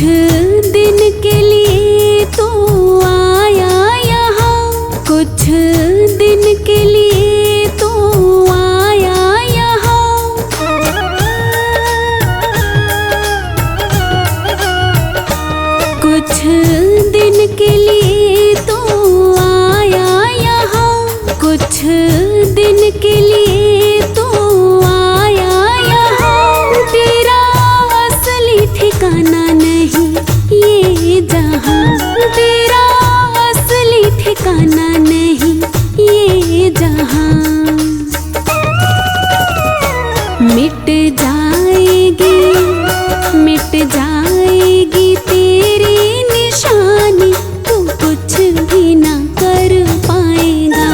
दिन के लिए तो आया यहाँ, कुछ दिन के लिए तो आया यहाँ। कुछ दिन के लिए तो आया यहाँ, कुछ दिन के लिए तो आया यहाँ। तेरा असली ठिकाना नहीं ये जहाँ, तेरा असली ठिकाना नहीं ये जहाँ। मिट जाएगी, मिट जाएगी तेरी निशानी, तू कुछ भी ना कर पाएगा।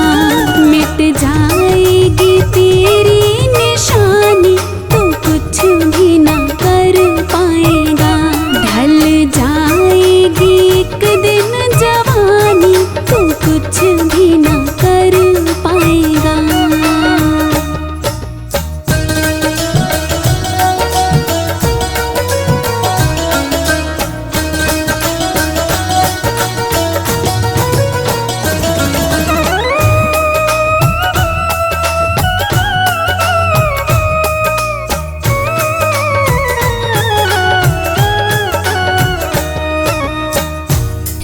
मिट जाएगी तेरी निशानी, तू कुछ भी ना कर पाएगा। ढल जाएगी एक दिन जवानी, तू कुछ भी ना कर पाएगा।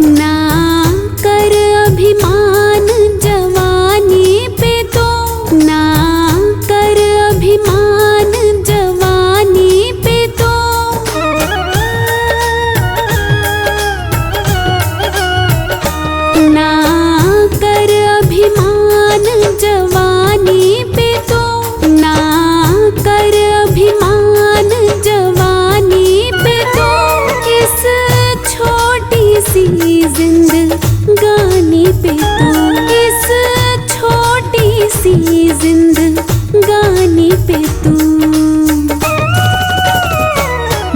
ना कर अभिमान जवानी पे तो, ना कर अभिमान जवानी पे तो। ना कर अभिमान जवानी पे तो, ना कर अभिमान जवानी पे तो। इस छोटी सी जिंदगानी पे तो, इस छोटी सी जिंदगानी पे तो।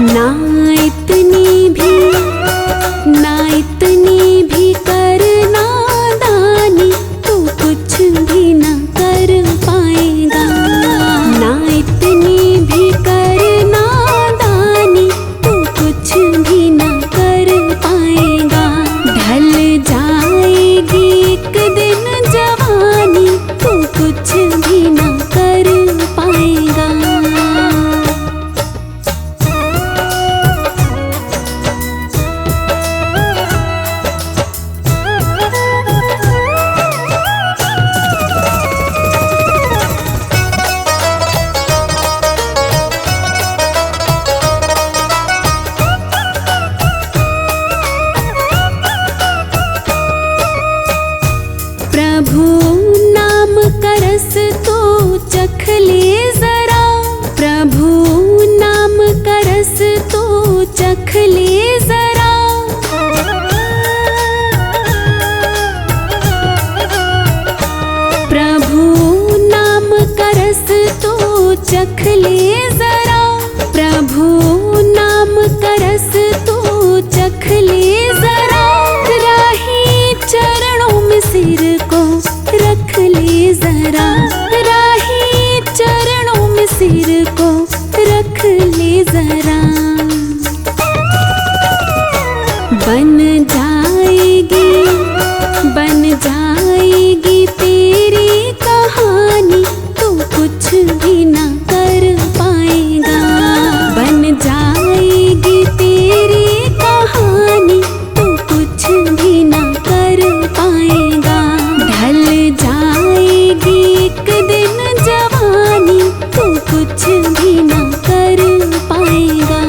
ना इतनी भी, ना इतनी भी करना दानी, तू कुछ भी ना कर पाएगा। ना इतनी भी करना दानी, तू कुछ भी ना कर पाएगा। ढल जाएगी एक दिन जवानी, तू कुछ भी ना कर पाएगा। प्रभु नाम का रस तो चख ले जरा, प्रभु नाम का रस तो चख ले जरा। प्रभु नाम का रस तो चख ले जरा, प्रभु नाम का रस तो चख ले जरा। राही चरणों में सिर को रख ले जरा, राही चरणों में सिर को रख ले जरा। बन जाएगी, बन जाएगी तेरी कहानी, तू कुछ भी ना कर पाएगा। बन जाएगी तेरी कहानी, तू कुछ भी ना कर पाएगा। ढल जाएगी एक दिन जवानी, तू कुछ भी ना कर पाएगा।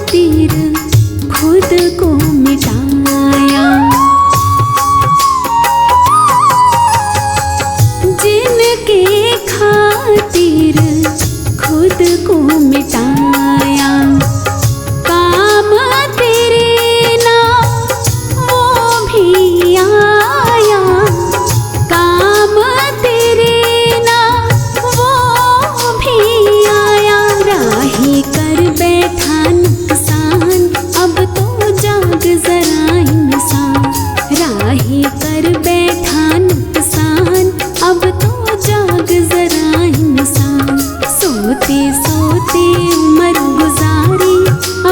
खातिर खुद को मिटाया, जिनके खातिर खुद को मिटाया, काम तेरे नाम वो भी आया, काम तेरे नाम वो भी आया। राही कर बैठा नुकसान, अब तो जाग जरा इंसान, राही कर बैठा नुकसान, अब तो जाग जरा इंसान। सोते सोते उम्र गुजारी,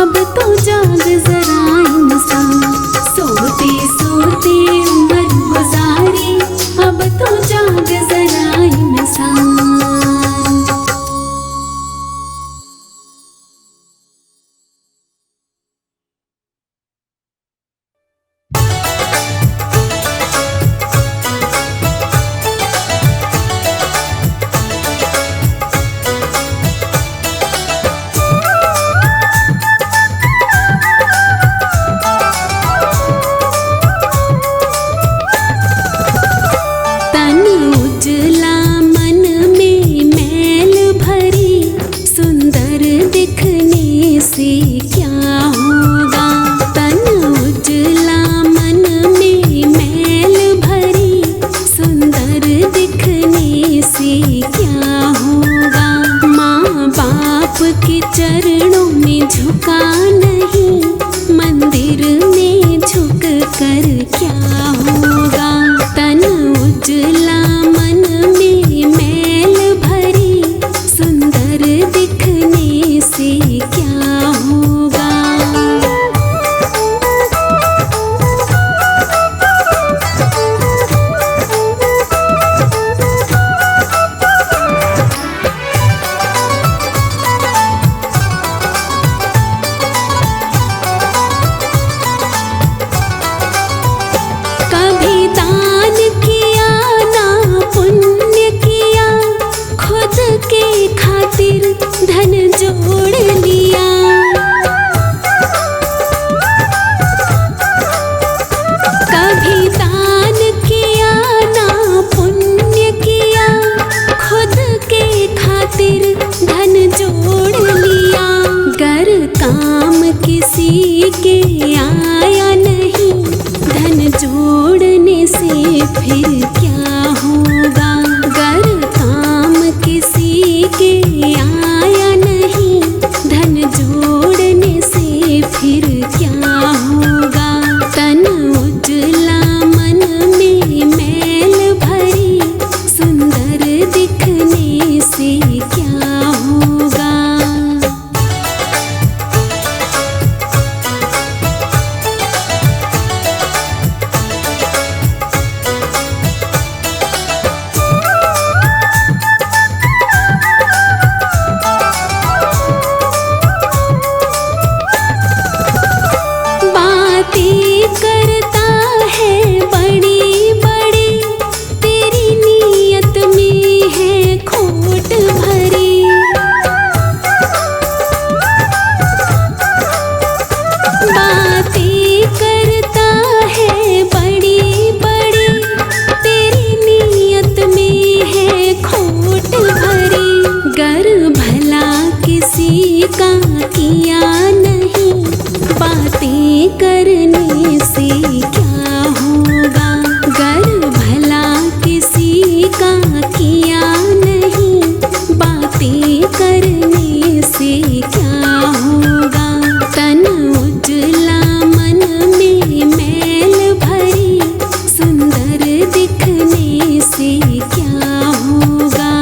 अब तो जाग जरा इंसान, सोते सोते उम्र गुजारी, अब तो जाग जरा इंसान। के चरणों में झुका नहीं, मंदिर में झुक कर क्या होगा। तन उजला मन में मैल भरी, सुंदर दिखने से क्या होगा। धन जोड़ लिया, कभी दान किया ना पुण्य किया, खुद के खातिर धन जोड़ लिया। गर काम किसी के आया नहीं, धन जोड़ने से फिर क्या होगा। गर काम किसी के आया नहीं, धन जोड़ने से फिर क्या होगा। तन उजला मन में मैल भरी, सुंदर दिखने से क्या होगा। करता है बड़ी बड़ी, तेरी नीयत में है खोट भरी। बातें करता है बड़ी बड़ी, तेरी नीयत में है खोट भरी। गर भला किसी का किया नहीं, बातें करने से क्या होगा। गर भला किसी का किया नहीं, बातें करने से क्या होगा। तन उजला मन में मैल भरी, सुंदर दिखने से क्या होगा।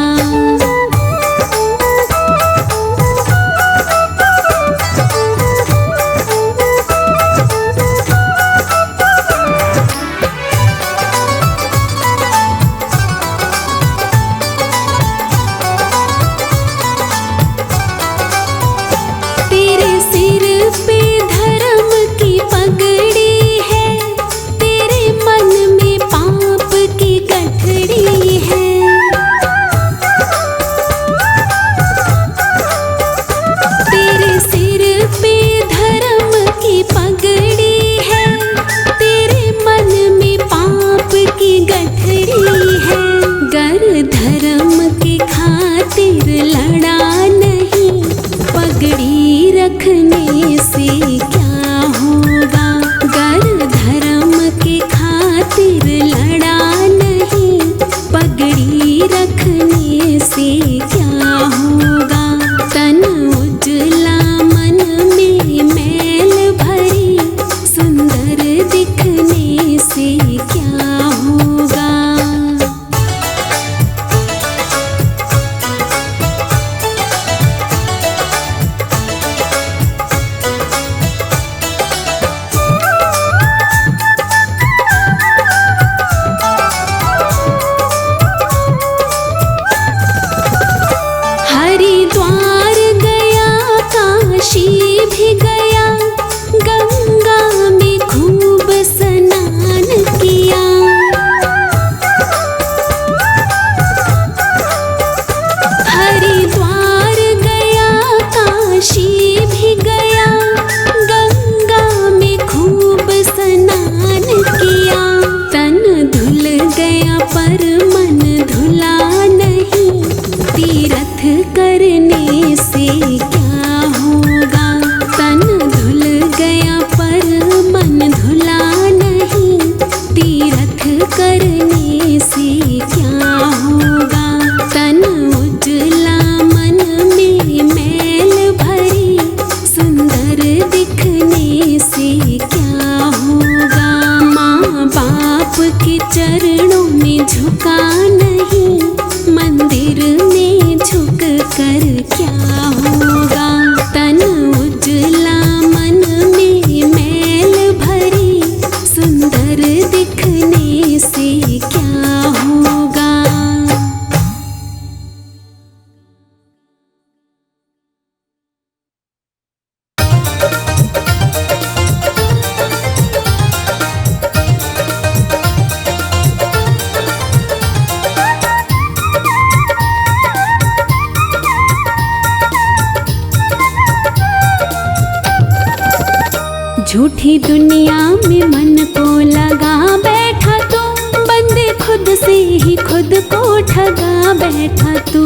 झूठी दुनिया में मन को लगा बैठा तू, बंदे खुद से ही खुद को ठगा बैठा तू।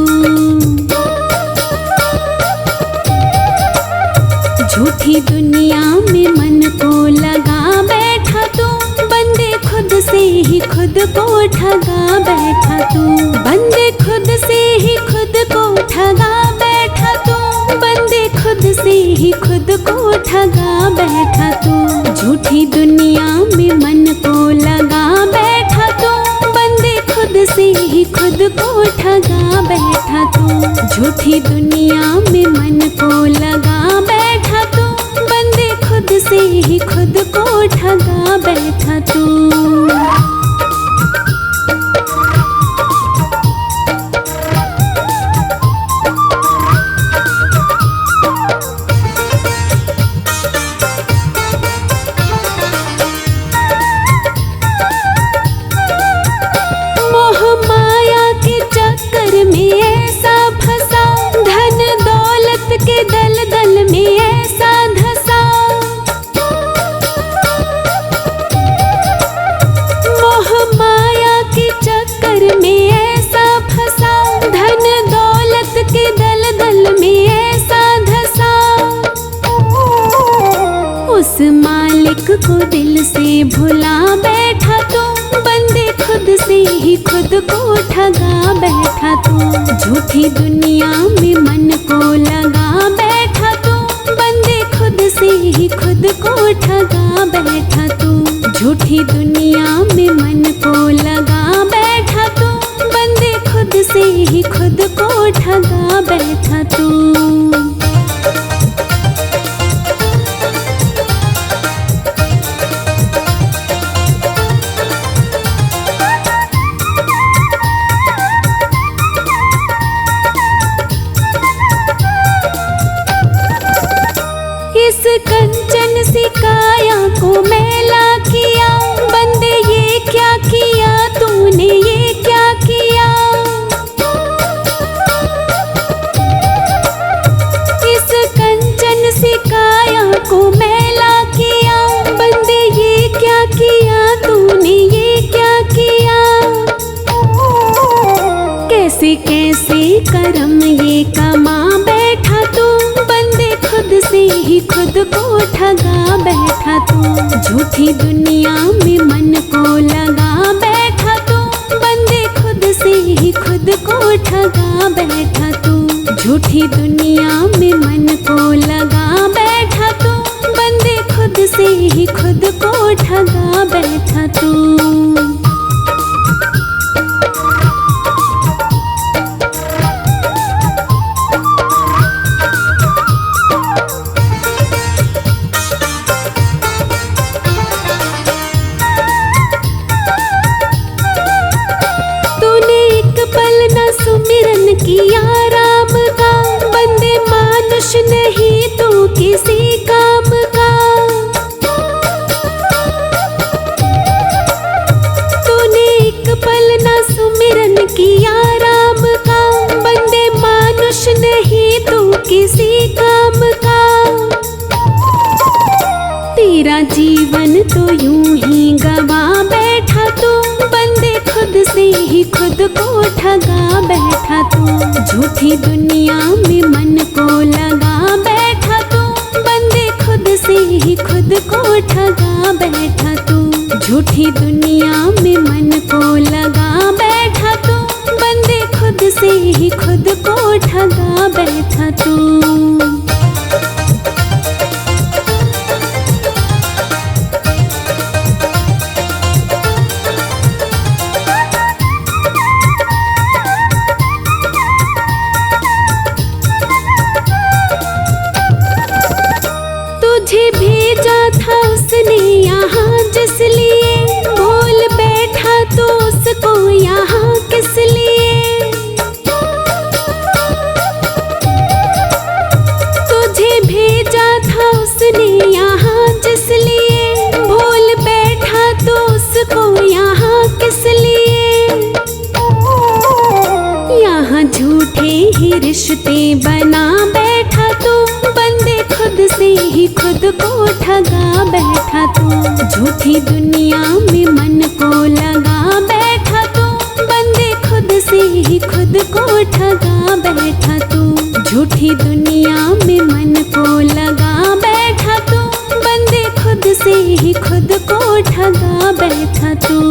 झूठी दुनिया में मन को लगा बैठा तू, बंदे खुद से ही खुद को ठगा बैठा तू। बंदे खुद से ही खुद को ठगा बैठा तू, बंदे खुद से ही खुद को ठगा बैठा तू। झूठी दुनिया में मन को लगा बैठा तू, बंदे खुद से ही खुद को ठगा बैठा तू। झूठी दुनिया में मन को लगा बैठा तू, बंदे खुद से ही खुद को ठगा बैठा तू। के दलदल में ऐसा धसा, मोह माया के चक्कर में ऐसा फंसा, धन दौलत के दलदल में ऐसा धसा। उस मालिक को दिल से भुला बैठा तू, बंदे खुद से ही खुद को ठगा बैठा तू। झूठी दुनिया में मन को लगा बैठा तू, बंदे खुद से ही खुद को ठगा बैठा तू। झूठी दुनिया में मन को लगा बैठा तू, बंदे खुद से ही खुद को ठगा बैठा तू। इस कंचन सी काया को मैला किया, बंदे ये क्या किया तूने, ये क्या किया। इस कंचन सी काया को मैला किया, बंदे ये क्या किया तूने, ये क्या किया। कैसे कैसे कर्म ये कमा बैठा तू, बंदे खुद से ही खुद को ठगा बैठा तू। झूठी दुनिया में मन को लगा बैठा तू, बंदे खुद से ही खुद को ठगा बैठा तू। झूठी दुनिया में मन को लगा बैठा तू, बंदे खुद से ही खुद को ठगा बैठा तू। सुमिरन किया राम का, बंदे मानुष नहीं तू किसी काम का। तूने एक पल न सुमिरन किया राम का, बंदे मानुष नहीं तू किसी काम का। तेरा जीवन तो यूं ही गवा बैठा तू, बंदे खुद से ही खुद को ठगा बैठा तू। झूठी दुनिया में मन को लगा बैठा तू, बंदे खुद से ही खुद को ठगा बैठा तू। झूठी दुनिया में मन को लगा बैठा तू, बंदे खुद से ही खुद को ठगा बैठा तू। तुझे भेजा था उसने यहाँ जिस लिए, भूल बैठा तो उसको यहाँ किस लिए। तुझे भेजा था उसने यहाँ जिस लिए, भूल बैठा तो उसको यहाँ किस लिए। यहाँ झूठे ही रिश्ते बना बैठा तू, बंदे खुद से ही खुद खुद को ठगा बैठा तू। झूठी दुनिया में मन को लगा बैठा तू, बंदे खुद से ही खुद को ठगा बैठा तू। झूठी दुनिया में मन को लगा बैठा तू, बंदे खुद से ही खुद को ठगा बैठा तू।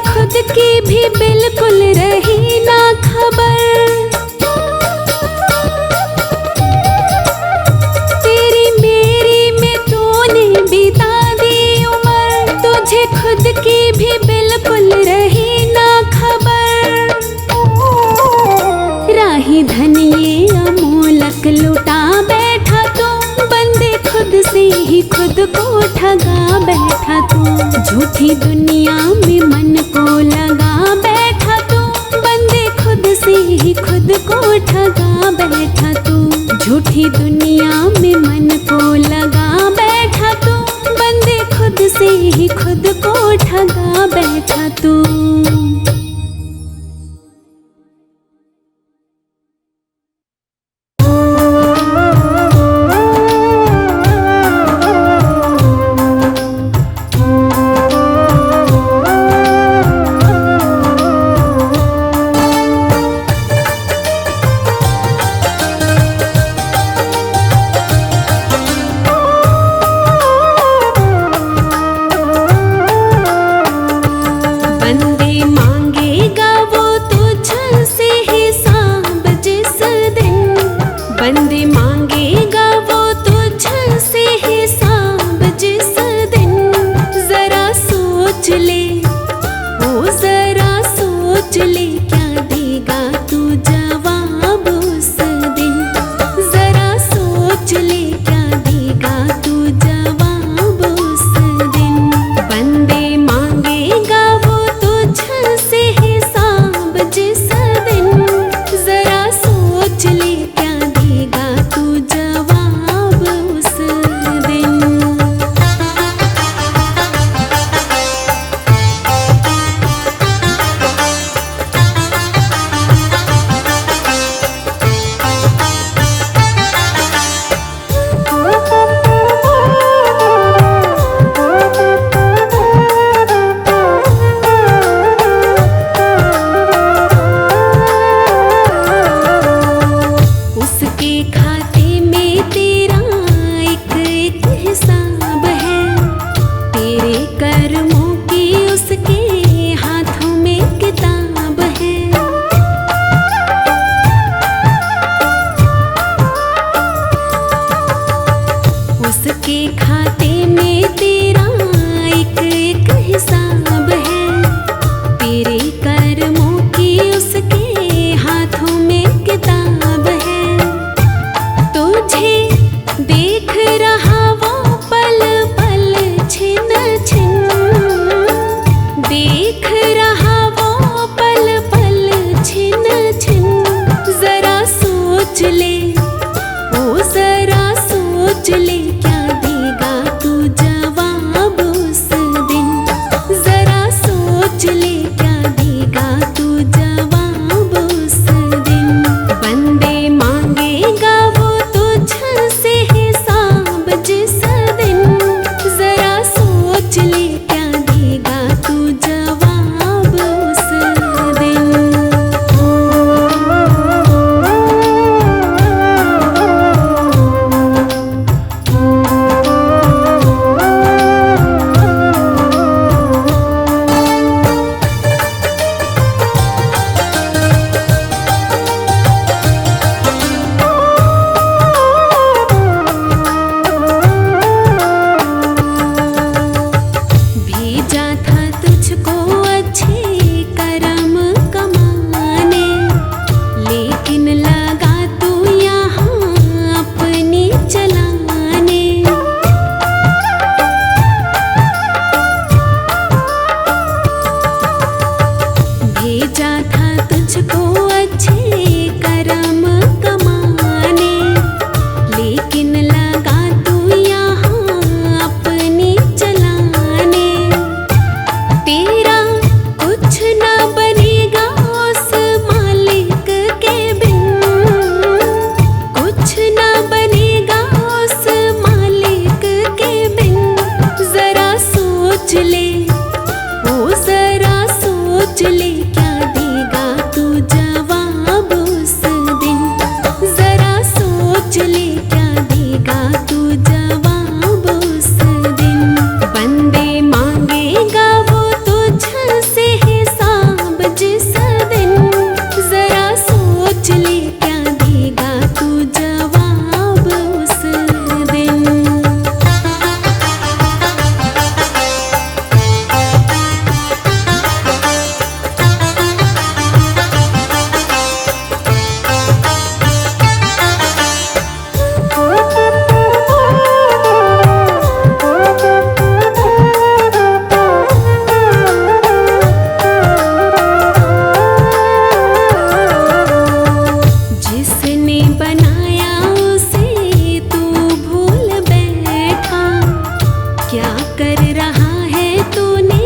खुद की भी बिल्कुल रही ना खबर, तेरी मेरी में तूने बिता दी उम्र। तुझे खुद की भी बिल्कुल रही ना खबर। राही धन ये अमोलक लुटा बैठा तू, बंदे खुद से ही खुद को ठगा बैठा तू। झूठी दुनिया में मन को लगा बैठा तू, बंदे खुद से ही खुद को ठगा बैठा तू। झूठी दुनिया में मन को लगा बैठा तू, बंदे खुद से ही खुद को ठगा बैठा तू। बंदे मांगे क्या देगा तू जवाब उस दिन, जरा सोच ले क्या देगा तू जवाब उस दिन। बंदे मांगेगा वो तुझसे हिसाब जिस दिन, जरा सोच ले क्या देगा तू जवाब उस दिन। जिसने बनाया उसे तू भूल बैठा, क्या कर रहा है तूने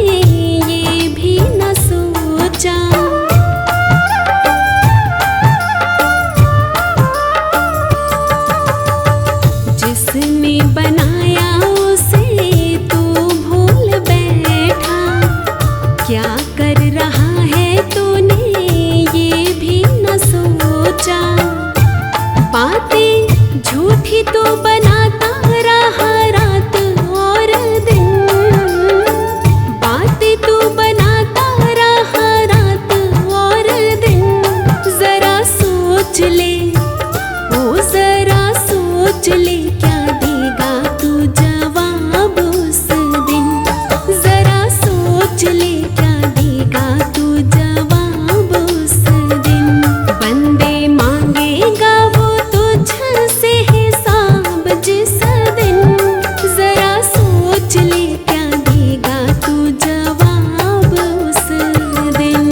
ये भी न सोचा। जिसने बनाया उसे तू भूल बैठा, क्या कर रहा है तूने ये भी न सोचा। बातें झूठी तो बनाता रहा रात और दिन, बातें तू बनाता रहा रात और दिन। जरा सोच ले, ओ जरा सोच ले क्या देगा तू जवाब उस दिन, जरा सोच ले क्या देगा तू जवाब उस दिन। बंदे मांगेगा वो तुझसे हिसाब जिस दिन, जरा सोच ले क्या देगा तू जवाब उस दिन।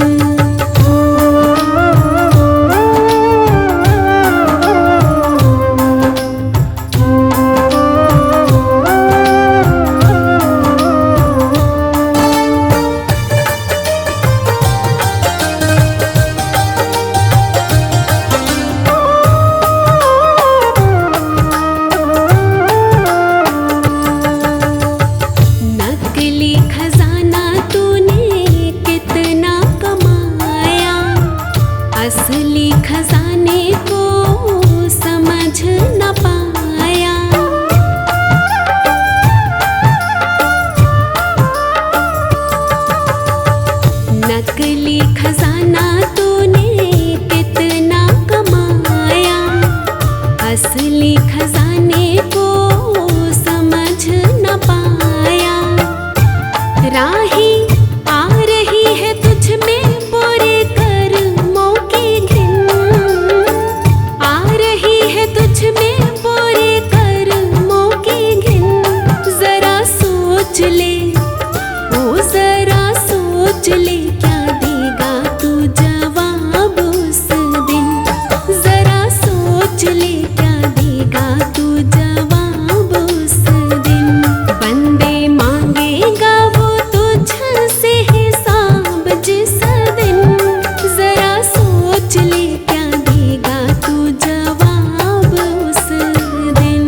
नकली खजाना तूने कितना कमाया, असली खजाने को समझ न पाया। नकली खजाना तूने कितना कमाया, असली खजाने को समझ न पाया। राही आ रही है तुझ में बुरे कर्मों की घिन, आ रही है तुझ में बुरे कर्मों की घिन। जरा सोच ले, ओ जरा सोच ले क्या देगा तू जवाब उस दिन, जरा सोच ले क्या देगा तू जवाब उस दिन। बंदे मांगेगा वो तुझसे हिसाब जिस दिन, जरा सोच ले क्या देगा तू जवाब उस दिन।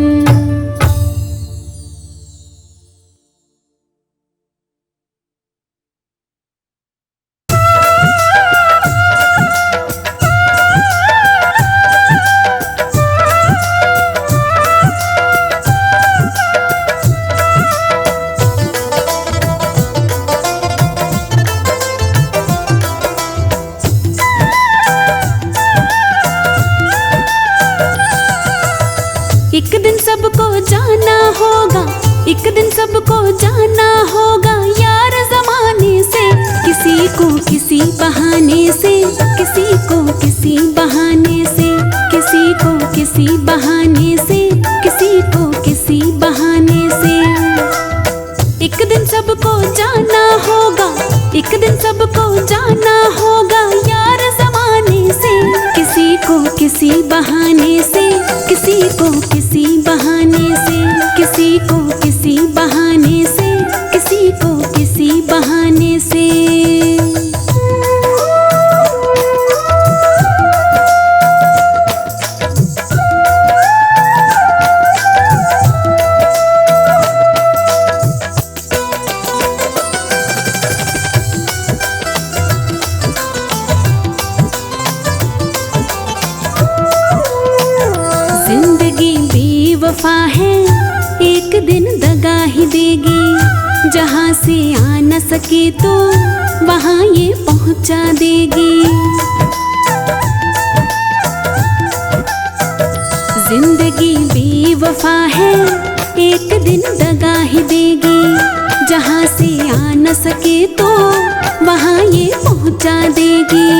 एक दिन सबको जाना होगा, एक दिन सबको जाना होगा यार ज़माने से। किसी को किसी बहाने से, किसी को किसी बहाने से, किसी को किसी बहाने से, किसी को किसी बहाने से। एक दिन सबको जाना होगा, एक दिन सबको जाना होगा यार ज़माने से। किसी को किसी बहाने से, किसी को किसी बहाने से, किसी को किसी बहाने से, किसी को किसी बहाने से। बेवफा है एक दिन दगा ही देगी। जहाँ से आ न सके तो वहाँ ये पहुँचा देगी। जिंदगी बेवफा है एक दिन दगा ही देगी। जहाँ से आ न सके तो वहाँ ये पहुँचा देगी।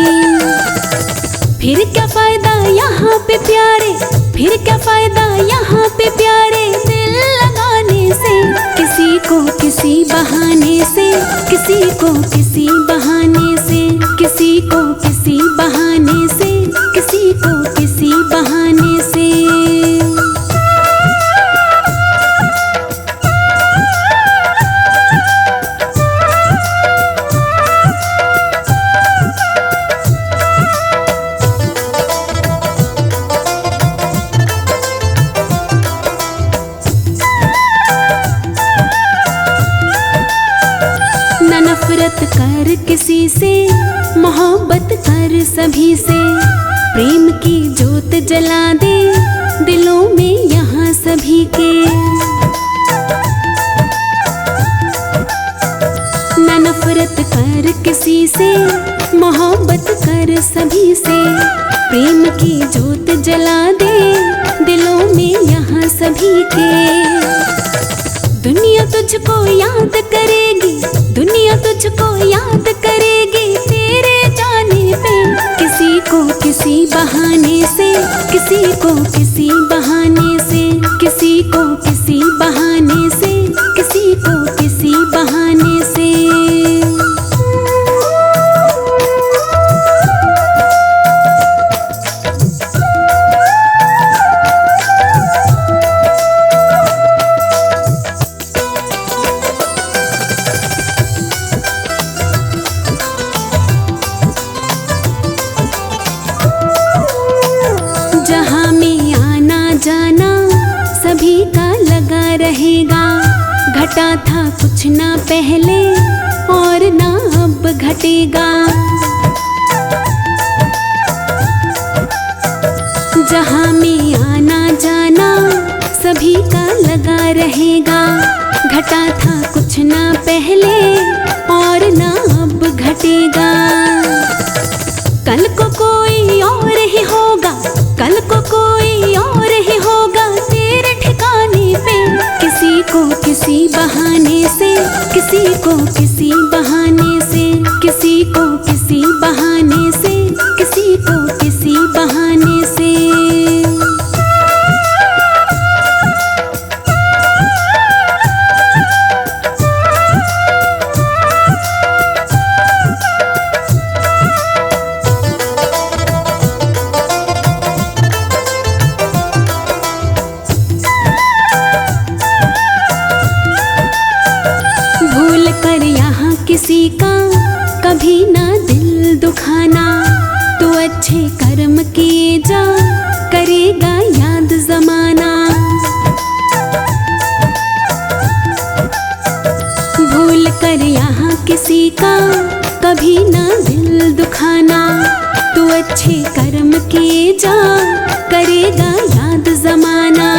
फिर क्या फायदा यहाँ पे प्यारे, फिर क्या फायदा यहाँ पे प्यारे दिल लगाने से। किसी को किसी बहाने से, किसी को किसी बहाने से, किसी को किसी बहाने से, किसी को किसी बहाने से। नफरत कर किसी से, मोहब्बत कर सभी से। प्रेम की जोत जला दे दिलों में यहाँ सभी के। न नफरत कर किसी से, मोहब्बत कर सभी से। प्रेम की जोत जला दे दिलों में यहाँ सभी के। दुनिया तुझको याद करेगी, दुनिया तुझको याद करेगी तेरे जाने पे। किसी को किसी बहाने से, किसी को किसी बहाने से, किसी को किसी बहाने से, किसी को किसी बहाने से। सभी का लगा रहेगा। घटा था कुछ ना पहले और ना अब घटेगा। जहाँ में आना जाना सभी का लगा रहेगा। घटा था कुछ ना पहले और ना अब घटेगा। कल को कोई और ही होगा, कल को कोई और ही होगा तेरे ठिकाने पे। किसी को किसी बहाने से, किसी को किसी बहाने से, किसी को किसी बहाने से, किसी को किसी बहाने से। किसी का कभी ना दिल दुखाना। तू अच्छे कर्म किए जा, करेगा याद जमाना। भूल कर यहाँ किसी का कभी ना दिल दुखाना। तू अच्छे कर्म किए जा, करेगा याद जमाना।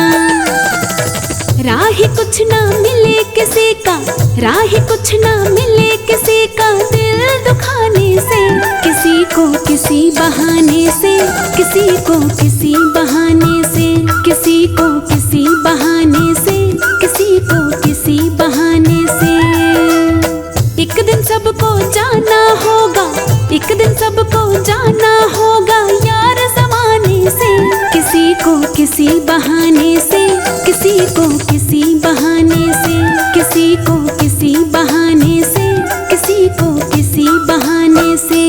राह कुछ ना मिले किसी का, राह कुछ ना मिले किसी का दिल दुखाने से। किसी को किसी बहाने से, किसी को किसी बहाने से, किसी को किसी बहाने से, किसी को किसी बहाने से। एक दिन सबको जाना होगा, एक दिन सबको जाना होगा यार जमाने से। किसी को किसी बहाने से, किसी को किसी बहाने से, किसी को किसी बहाने से, किसी को किसी बहाने से।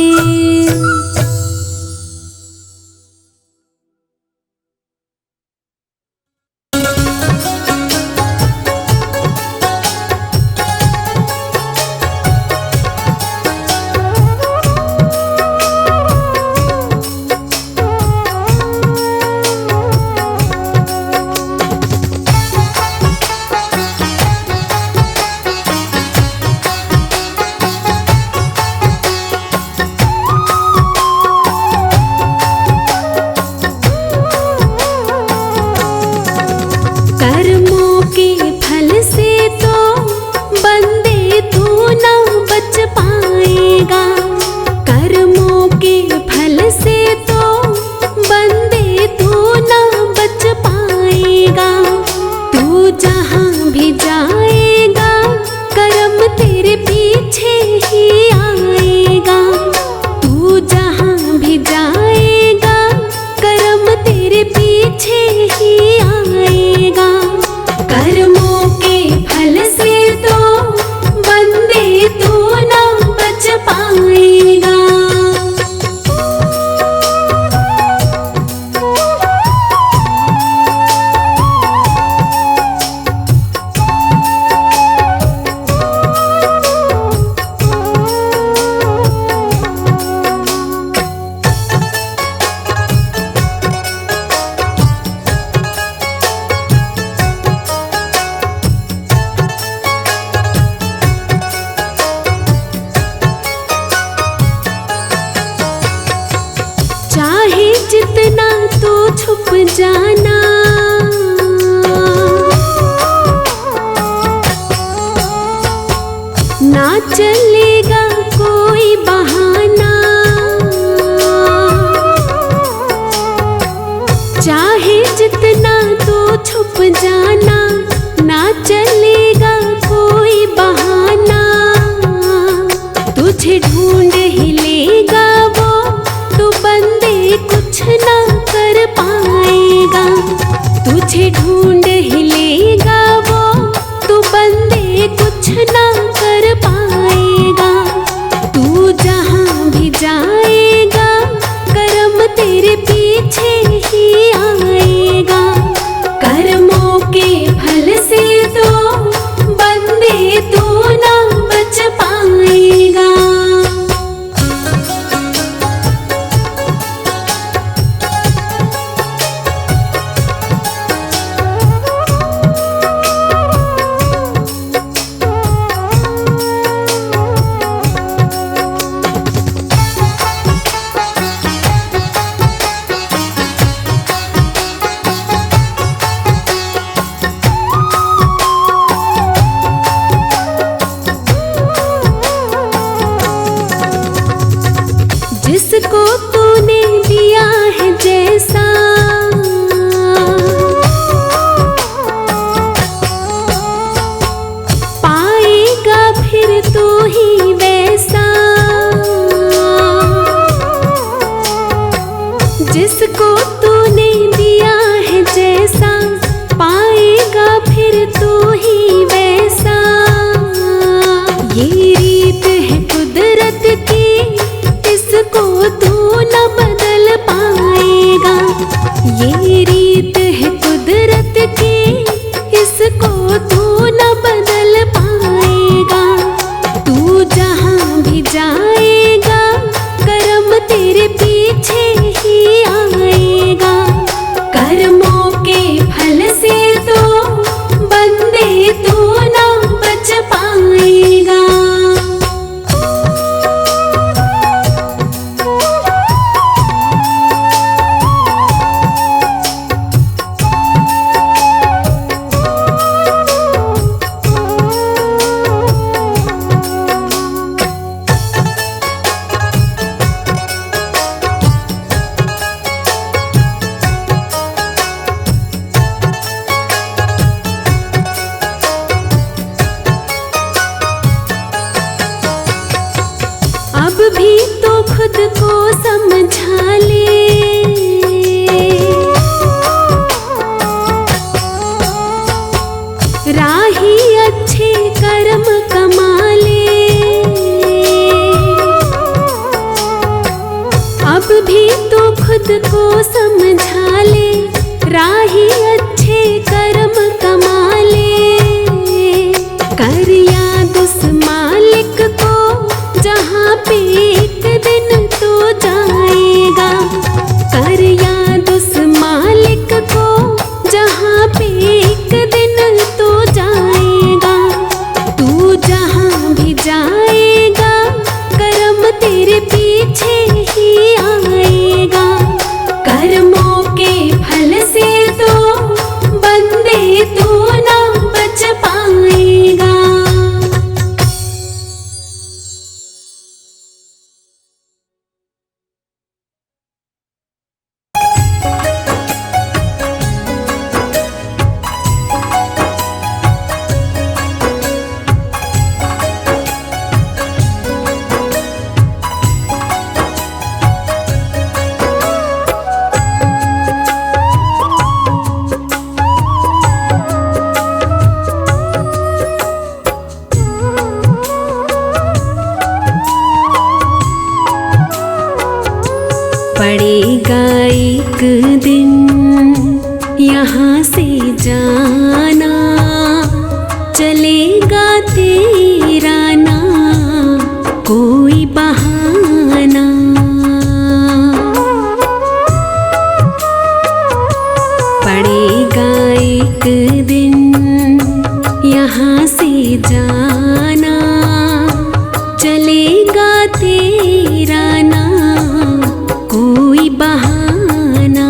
छुप जाना। ना चलेगा कोई बहाना, चाहे जितना तो छुप जाना। ना चलेगा कोई बहाना, तुझे ढूंढ ही लेगा वो, तो बंदे कुछ ना कर पाएगा। तुझे ढूंढ ही लेगा वो, तो बंदे कुछ ना कर पाएगा। तू जहाँ भी जाएगा कर्म तेरे पीछे ही आएगा। कर्मों के फल से तो बंदे तू ना बच पाएगा। जिसको तूने दिया है जैसा, पाएगा फिर तू ही वैसा। जिसको तूने दिया है जैसा, पाएगा फिर तू ही वैसा। ये रीत है कुदरत की, इसको तू न बदल पाएगा। ये रीत है कुदरत की, इसको तू न बदल पाएगा। तू जहाँ भी जाएगा कर्म तेरे पीछे ही आएगा। कर्मों के फल से तो बंदे तू न बच पाएगा। अब भी तो खुद को समझा ले, राही अच्छे कर्म कमा ले। अब भी तो खुद को समझा ले, राही अच्छे कर्म कमा ले। कर याद उस मालिक को जहाँ पे एक दिन तो जाएगा। कर याद उस मालिक को जहाँ पे एक दिन तो जाएगा। तू जहाँ भी जाएगा कर्म तेरे पीछे ही आएगा। कर्मों के फल से तो बंदे तू ना बच पाएगा। पड़ेगा एक दिन यहाँ से जाना, चलेगा तेरा ना कोई बहाना। पड़ेगा एक दिन यहाँ से जाना, चलेगा तेरा ना कोई बहाना।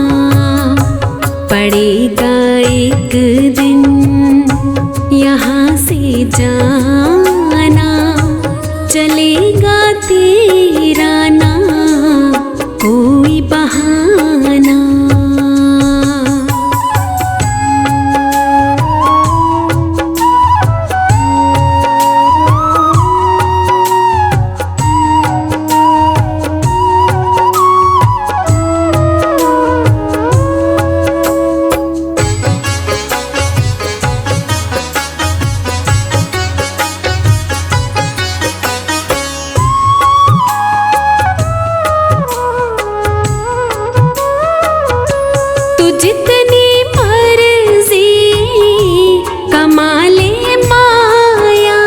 जितनी मर्जी कमा ले माया,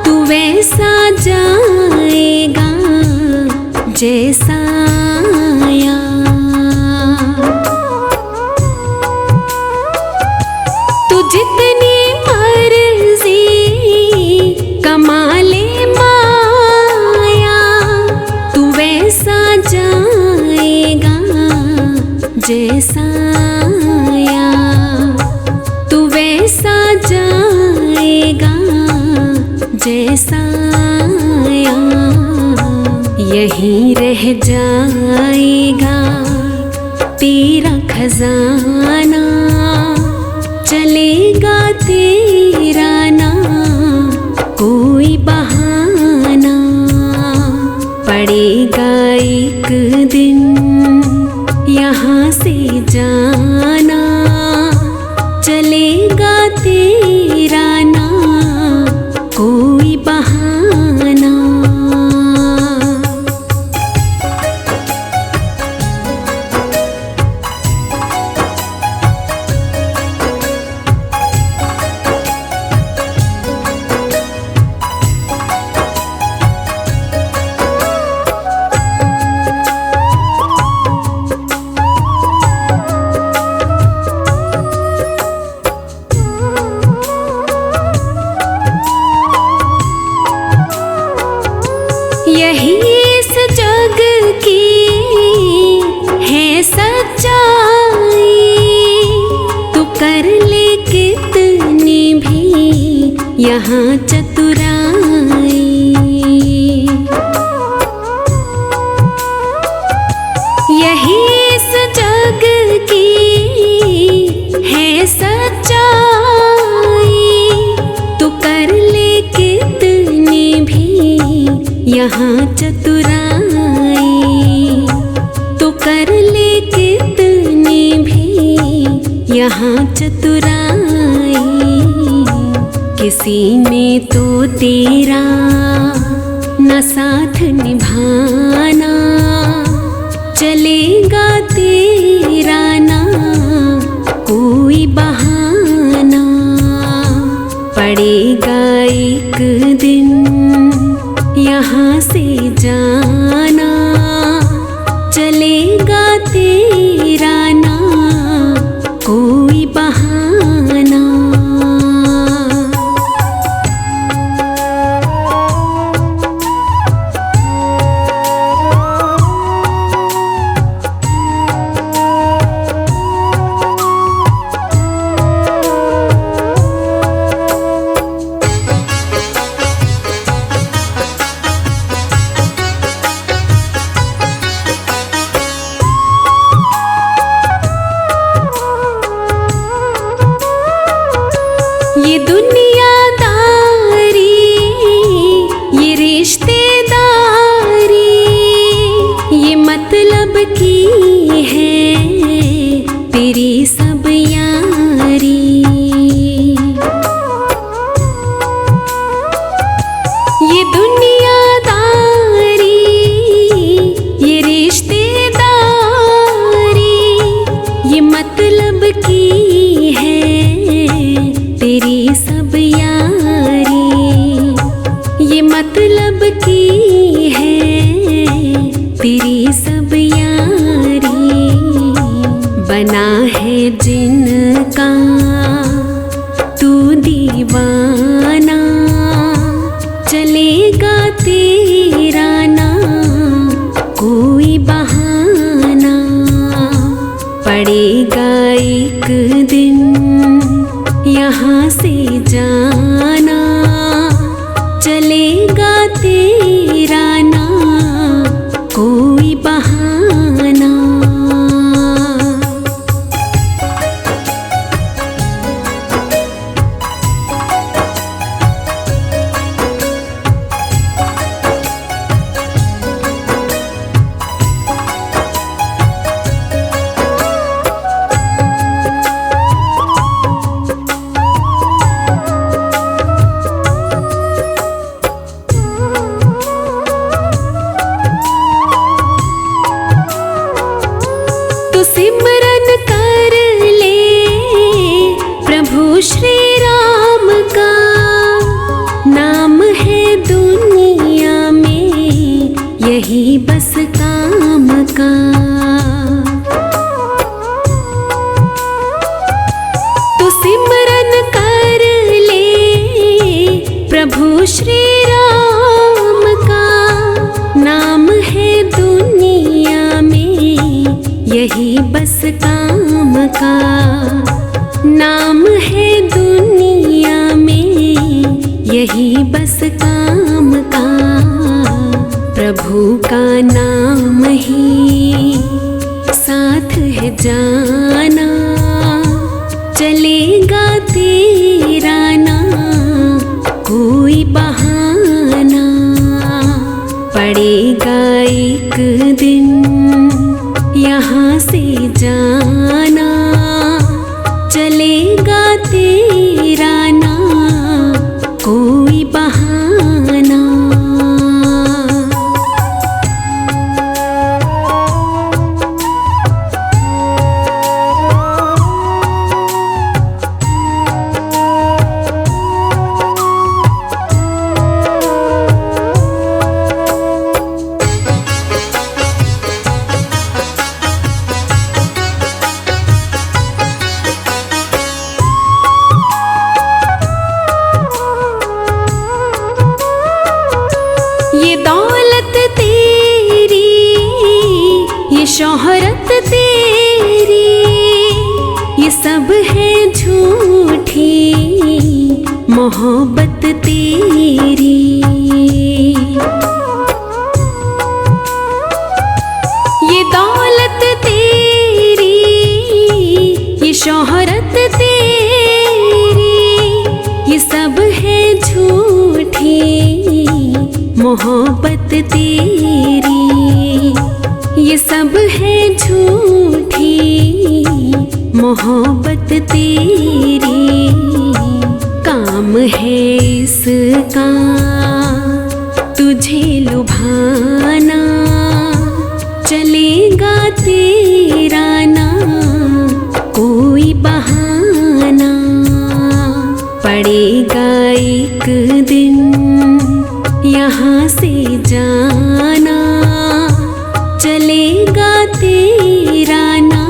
तू वैसा जाएगा जैसा आया। तू जितनी मर्जी कमा ले माया, तू वैसा जाएगा जैसा आया। तू वैसा जाएगा जैसा आया। यहीं रह जाएगा तेरा खजाना, चलेगा तेरा ना कोई बहाना। पड़ेगा एक दिन यहाँ से जाना, चलेगा तेरा ना कोई बहाना। यही इस जग की है सच्चाई, तू कर ले कितनी भी यहाँ चतुराई। यही इस जग की है सच्चाई, तू कर ले कितनी भी यहाँ चतुराई। तो कर ले कितनी भी यहाँ चतुराई। किसी ने तो तेरा न साथ निभाना, चलेगा तेरा ना कोई बहाना। पड़ेगा एक दिन यहाँ से जाना, चलेगा तेरा ना कोई बहाना। ये दुनियादारी, ये रिश्तेदारी, ये मतलब की है तेरी सब यारी। ये दुनियादारी, ये रिश्तेदारी, ये मतलब की है तेरी सब यारी। ये मतलब की है तेरी सब यारी। बना है जिनका तू दीवाना, चलेगा तेरा ना कोई बहाना। पड़ेगा एक दिन यहाँ से जाना, चलेगा तेरा ना कोई बहाना। बस काम का। तो सिमरन कर ले प्रभु श्री राम का, नाम है दुनिया में यही बस काम का। नाम है दुनिया में यही बस काम का। प्रभु का नाम ही साथ है जाना, चलेगा तेरा ना कोई बहाना। पड़ेगा एक दिन यहाँ से जाना, चलेगा तेरा ना कोई बहाना। ये दौलत तेरी, ये शोहरत तेरी, ये सब है झूठी मोहब्बत तेरी। ये दौलत तेरी, ये शोहरत तेरी, ये सब है झूठी मोहब्बत तेरी। ये सब है झूठी मोहब्बत तेरी। काम है इसका तुझे लुभाना, चलेगा तेरा ना कोई बहाना। पड़ेगा एक दिन यहाँ से जाना, चलेगा तेरा ना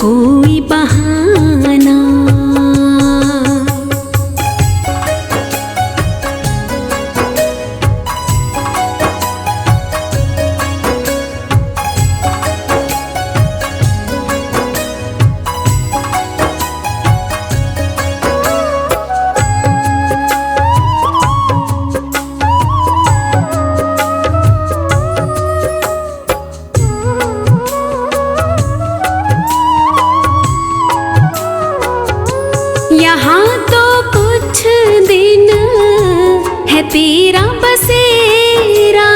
कोई बहाना। यहाँ तो कुछ दिन है तेरा बसेरा,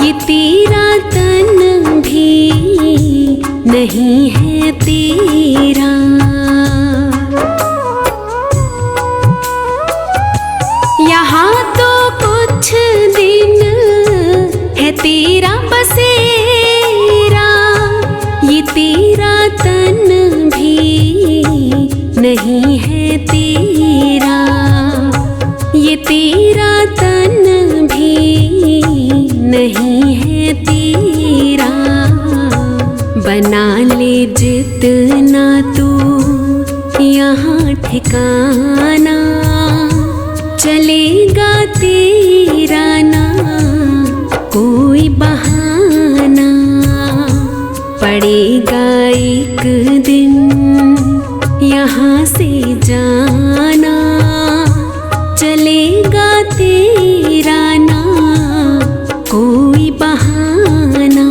ये तेरा तन भी नहीं है तेरा। यहाँ तो कुछ दिन है तेरा बसेरा, ये तेरा तन भी नहीं है तेरा। ये तेरा तन भी नहीं है तेरा। बना ले जितना तू यहाँ ठिकाना, चलेगा तेरा ना कोई बहाना। पड़ेगा एक दिन यहाँ से जाना, चलेगा तेरा ना कोई बहाना।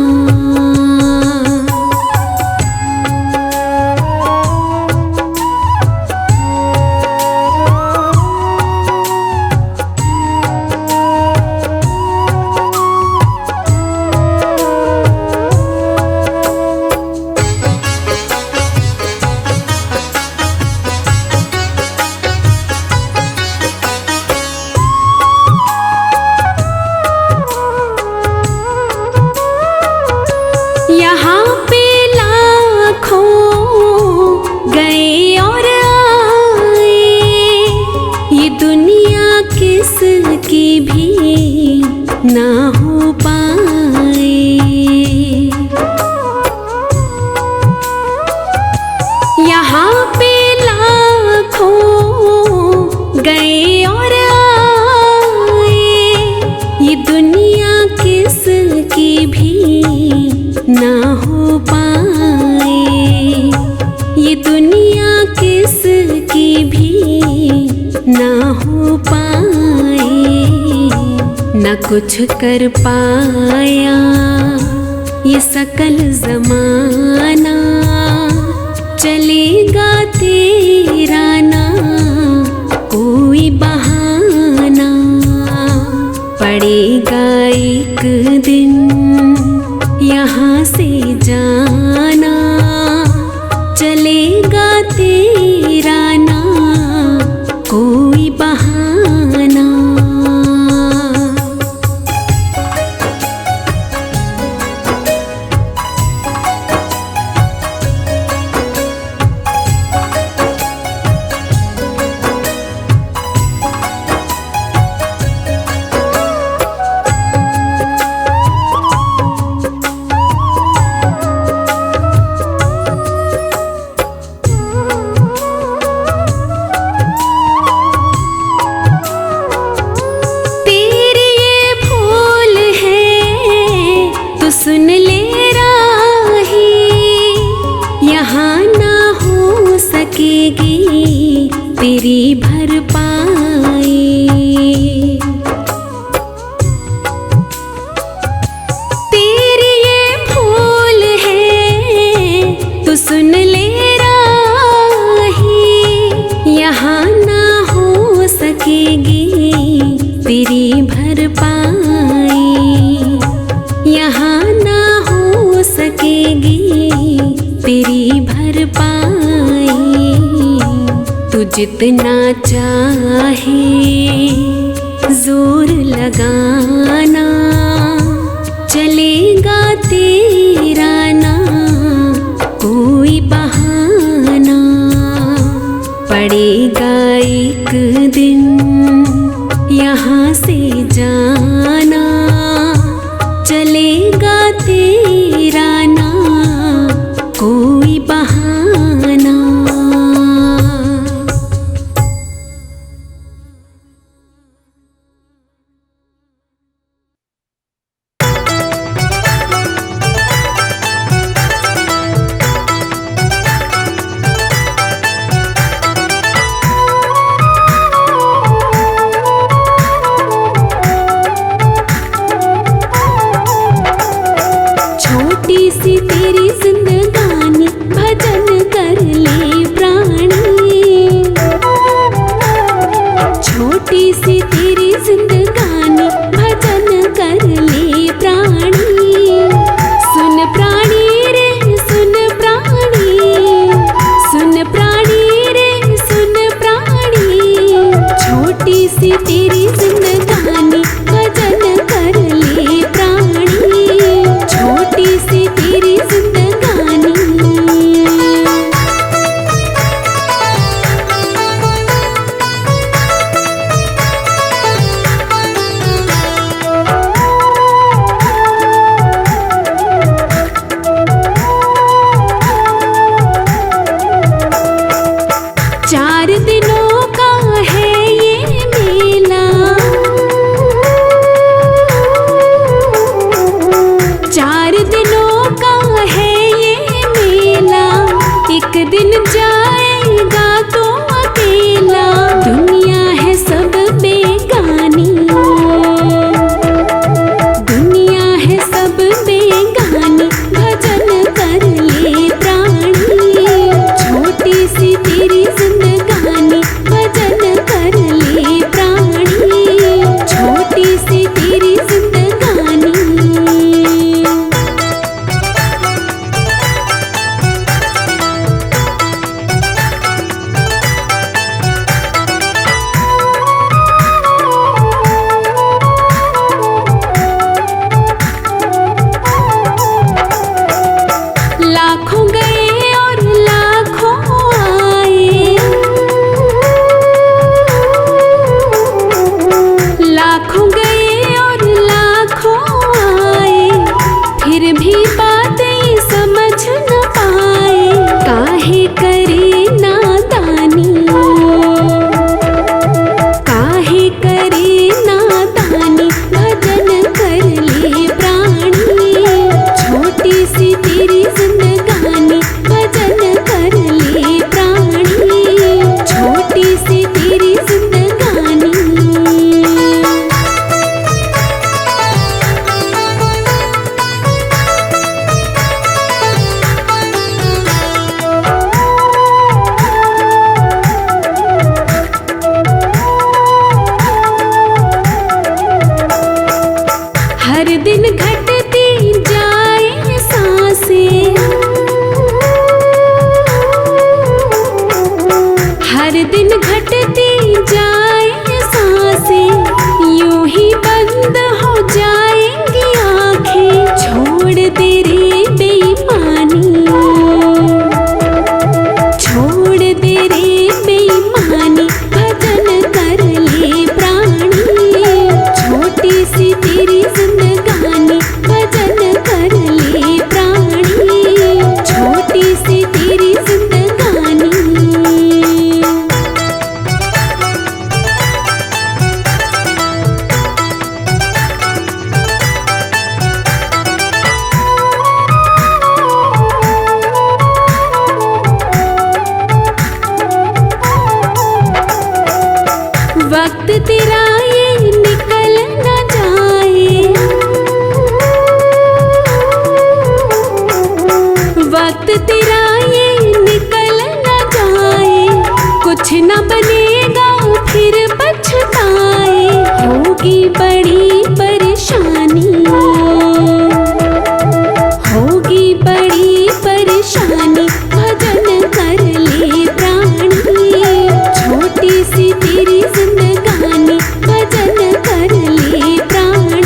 यहाँ पे लाखों गए और आए, ये दुनिया किसकी भी ना हो पाए। कुछ कर पाया ये सकल ज़माना, चलेगा तेरा ना कोई बहाना। पड़ेगा एक दिन यहाँ से जाना, चलेगा तेरा ना कोई बहाना। सुन ले राही, यहाँ ना हो सकेगी तेरी भरपाई। तेरी ये भूल है तो सुन ले राही, यहाँ ना हो सकेगी तेरी भरपाई। यहाँ ना हो सकेगी तेरी भरपाई। तू जितना चाहे जोर लगाना, चलेगा तेरा ना कोई बहाना। पड़ेगा एक दिन यहाँ से जाना, चलेगा तेरा ना कोई बहाना। छोटी सी तेरी जिंदगानी, भजन कर ले प्राणी। छोटी सी तेरी जिंदगानी, भजन कर ले प्राणी। सुन प्राणी रे सुन प्राणी, सुन प्राणी रे सुन प्राणी। छोटी सी तेरी जिंदगानी, भजन कर ले प्राणी। छोटी सी तेरी वक्त तेरा ये निकल न जाए, कुछ न बनेगा फिर पछताए, होगी बड़ी परेशानी, होगी बड़ी परेशानी, भजन कर ले प्राणी, छोटी सी तेरी जिंदगानी, भजन कर ले प्राणी,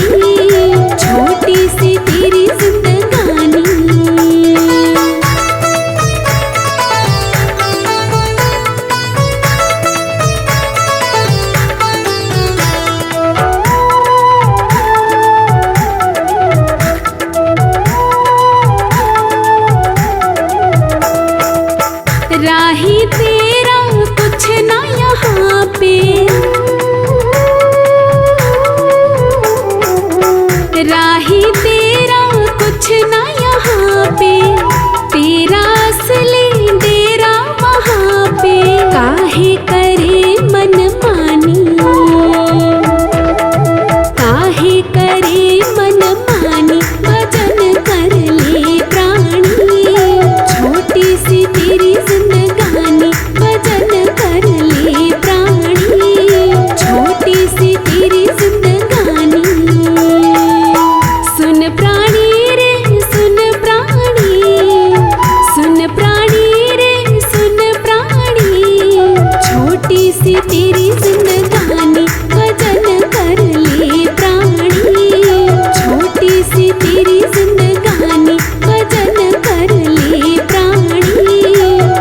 छोटी सी तेरी जिंदगानी। राही तेरा कुछ ना यहाँ पे, राही तेरा कुछ ना यहाँ पे, तेरा असली डेरा वहाँ पे, काहे करे मन मानी, काहे करे मन मानी, भजन कर ले प्राणी, छोटी सी तेरी जिंदगानी, भजन कर ले प्राणी, छोटी सी तेरी जिंदगानी। सुन प्राणी रे सुन प्राणी, सुन प्राणी रे सुन प्राणी, छोटी सी तेरी जिंदगानी, भजन कर ले प्राणी, छोटी सी तेरी जिंदगानी, भजन कर ले प्राणी,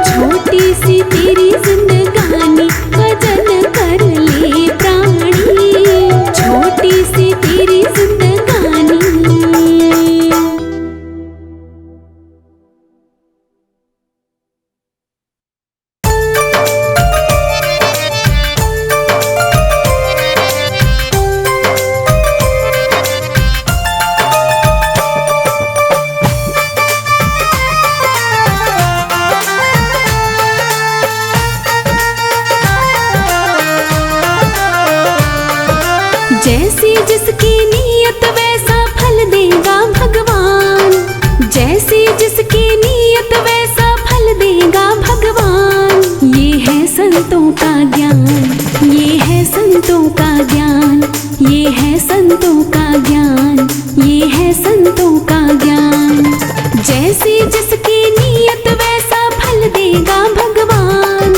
छोटी सी तेरी जिंदगानी, भजन कर ले प्राणी, छोटी सी तेरी जिंदगानी। जैसी जिसकी नीयत वैसा फल देगा भगवान, जैसी जिसकी नीयत वैसा फल देगा भगवान, ये है संतों का ज्ञान, ये है संतों का ज्ञान, ये है संतों का ज्ञान, ये है संतों का ज्ञान। जैसी जिसकी नीयत वैसा फल देगा भगवान,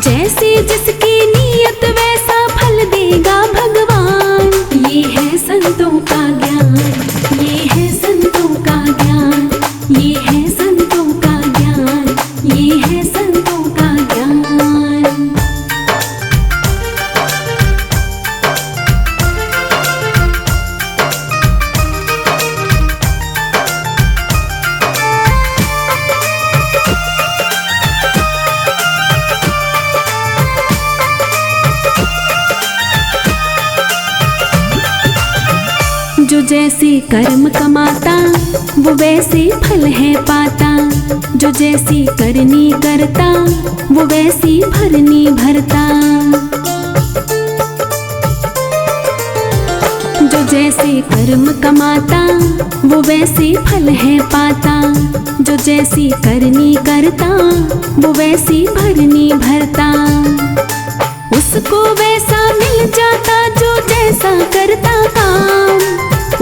जैसी जिसकी नीयत वैसा फल देगा भगवान, ये है संतों का ज्ञान, ये है संतों का ज्ञान, ये है संतों का ज्ञान, ये है संतों का ज्ञान। जो जैसे कर्म कमाता वो वैसे फल है पाता, जो जैसी करनी करता वो वैसी भरनी भरता, जो जैसे कर्म कमाता वो वैसे फल है पाता, जो जैसी करनी करता वो वैसी भरनी भरता, उसको वैसा मिल जाता जो जैसा करता काम,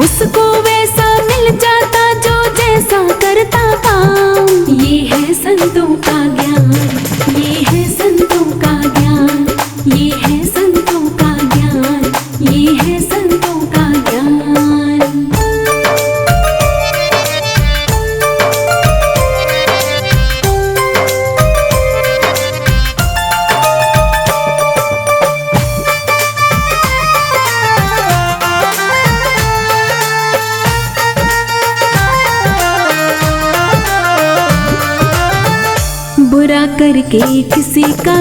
उसको वैसा मिल जाता जो जैसा करता काम। ये है संतों का ज्ञान, ये है संतों का ज्ञान, ये है संतों का ज्ञान, ये है संतों का ज्ञान। बुरा करके किसी का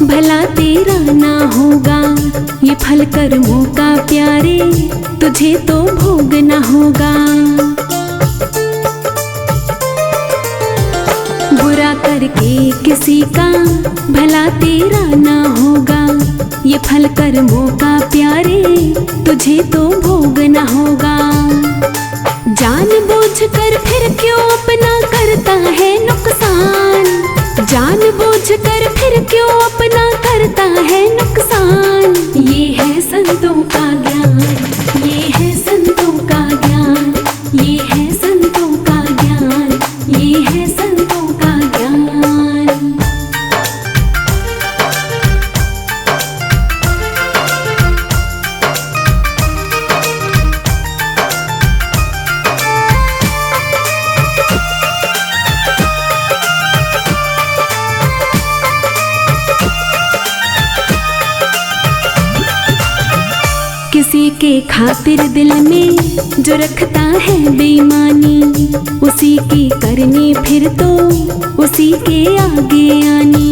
भला तेरा ना होगा, ये फल कर्मों का प्यारे तुझे तो भोगना होगा। बुरा करके किसी का भला तेरा ना होगा, ये फल कर्मों का प्यारे तुझे तो भोगना होगा। जानबूझ कर फिर क्यों अपना करता है खातिर दिल में जो रखता है बेईमानी, उसी की करनी फिर तो उसी के आगे आनी।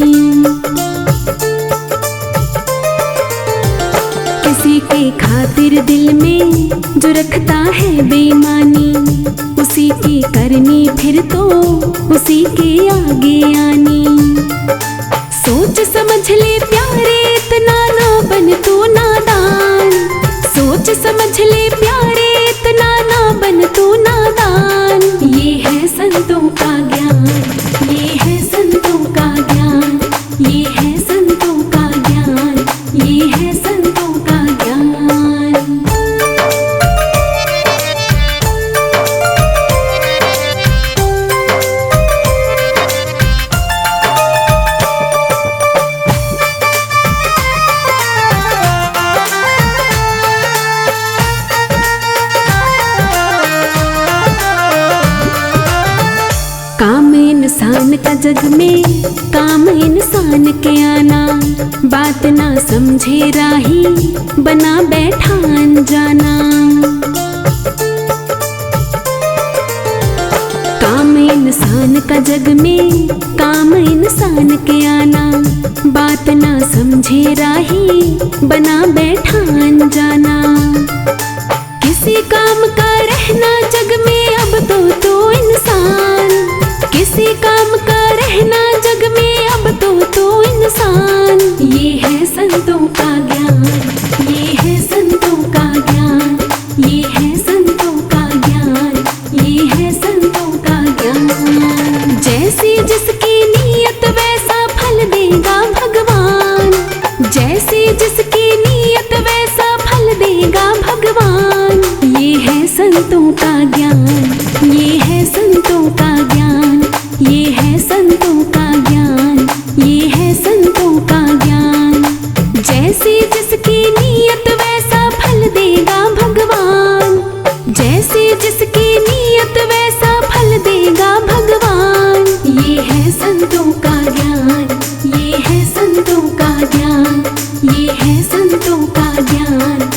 किसी के खातिर दिल में जो रखता है बेईमानी, उसी की करनी फिर तो उसी के आगे आनी। सोच समझ ले प्यारे इतना ना बन तू नादान, सोच समझ ले प्यारे इतना ना बन तू नादान। ये है संतों का ज्ञान, ये है संतों का ज्ञान, ये है संतों का ज्ञान, ये है संतों का ज्ञान। काम इंसान का जग में, काम इंसान के आना, बात ना समझे राही बना बैठा अनजाना। काम इंसान का जग में, काम इंसान के आना, बात ना समझे राही बना बैठा अनजाना। किसी काम का रहना जग में अब तो इंसान, किसी काम का रहना जग में अब तो इंसान। ये है संतों का ज्ञान, ये है संतों का ज्ञान, ये है संतों का ज्ञान, ये है संतों का ज्ञान। जैसी जिसकी नीयत वैसा फल देगा भगवान, जैसी जिसकी नीयत वैसा फल देगा भगवान। ये है संतों का ज्ञान, ये है संतों का ज्ञान, ये है संतों का ज्ञान, ये है संतों का ज्ञान। जैसी जिसकी नीयत वैसा फल देगा भगवान, जैसी जिसकी नीयत वैसा फल देगा भगवान। ये है संतों का ज्ञान, ये है संतों का ज्ञान, ये है संतों का ज्ञान।